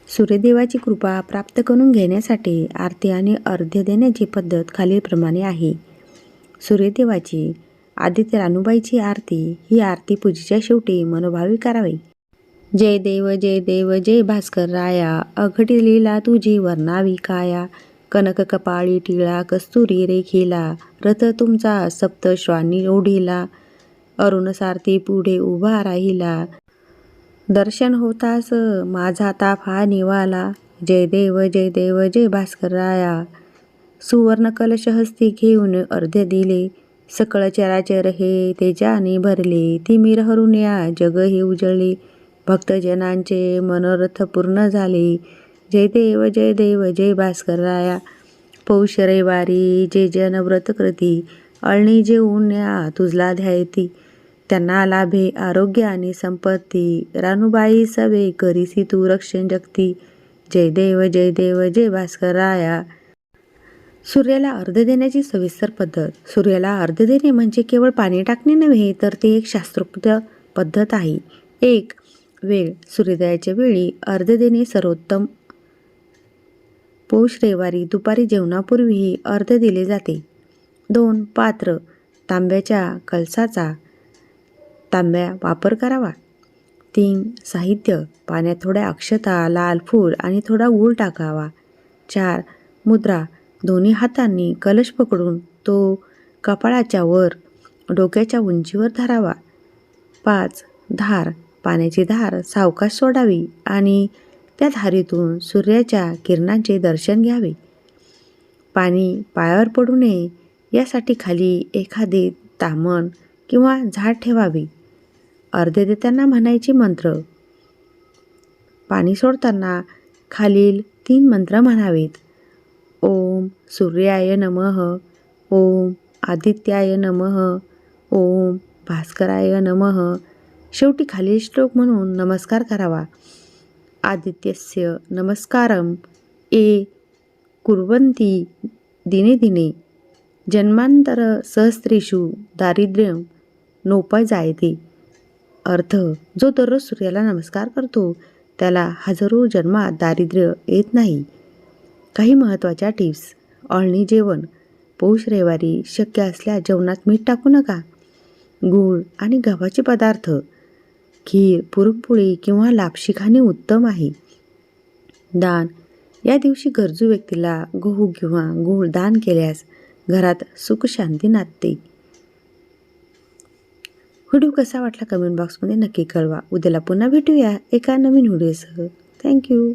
सूर्यदेवाची कृपा प्राप्त करून घेण्यासाठी आरती आणि अर्घ्य देण्याची पद्धत खालीलप्रमाणे आहे. सूर्यदेवाची आदित्य रानूबाईची आरती ही आरती पूजेच्या शेवटी मनोभावी करावी. जय देव जय देव जय भास्कर राया, अघटी लीला तुझी वर्णावी काया. कनक कपाळी टिळा कस्तुरी रेखिला, रथ तुमचा सप्तश्वानी ओढिला. अरुण सारथी पुढे उभा राहिला, दर्शन होतास माझा ताप हा निवाला. जय देव जय भास्कर राया. सुवर्ण कलश हस्ती घेऊन अर्ध्य दिले, सकळ चराचर हे तेजाने भरले. तिमिर हरून या जग हे उजळले, भक्तजनांचे मनोरथ पूर्ण झाले. जय देव जय भास्कर राया. पौष रविवारी जे जन व्रत करती, अळणी जेवून या तुझला ध्यायती. त्यांना लाभे आरोग्य आणि संपत्ती, रानूबाई सवे करीसी तू रक्षण जगती. जय देव जय भास्कर राया. सूर्याला अर्घ्य देण्याची सविस्तर पद्धत. सूर्याला अर्घ्य देणे म्हणजे केवळ पाणी टाकणे नव्हे, तर ते एक शास्त्रोक्त पद्धत आहे. 1. वेळ. सूर्योदयाच्या वेळी अर्घ्य देणे सर्वोत्तम. पौष रविवारी दुपारी जेवणापूर्वी अर्घ्य दिले जाते. 2. पात्र. तांब्याच्या कलसाचा तांब्या वापर करावा. 3. साहित्य. पाण्यात थोड्या अक्षता, लाल फूल आणि थोडा गूळ टाकावा. 4. मुद्रा. दोन्ही हातांनी कलश पकडून तो कपाळाच्या वर, डोक्याच्या उंचीवर धरावा. 5. धार. पाण्याची धार सावकाश सोडावी आणि त्या धारीतून सूर्याच्या किरणांचे दर्शन घ्यावे. पाणी पायावर पडू नये यासाठी खाली एखादे ताम्हण किंवा झाड ठेवावे. अर्घ्य देताना म्हणायचे मंत्र. पाणी सोडताना खालील 3 मंत्र म्हणावेत. ओम सूर्याय नमः, ओम आदित्याय नमः, ओम भास्कराय नमः. शेवटी खालील श्लोक म्हणून नमस्कार करावा. आदित्यस्य नमस्कारम ये कुर्वन्ति दिने दिने, जन्मांतर सहस्रेषु दारिद्र्यं नोपजायते. अर्थ. जो दररोज सूर्याला नमस्कार करतो त्याला हजारो जन्मात दारिद्र्य येत नाही. काही महत्त्वाच्या टिप्स. अळणी जेवण. पौष रविवारी शक्य असल्यास जेवणात मीठ टाकू नका. गूळ आणि गव्हाचे पदार्थ, खीर, पुरणपोळी किंवा लापशी खाणे उत्तम आहे. दान. या दिवशी गरजू व्यक्तीला गहू किंवा गूळ दान केल्यास घरात सुख शांती नांदते. व्हिडिओ कसा वाटला कमेंट बॉक्समध्ये नक्की कळवा. उद्याला पुन्हा भेटूया एका नवीन व्हिडिओसह. थँक्यू.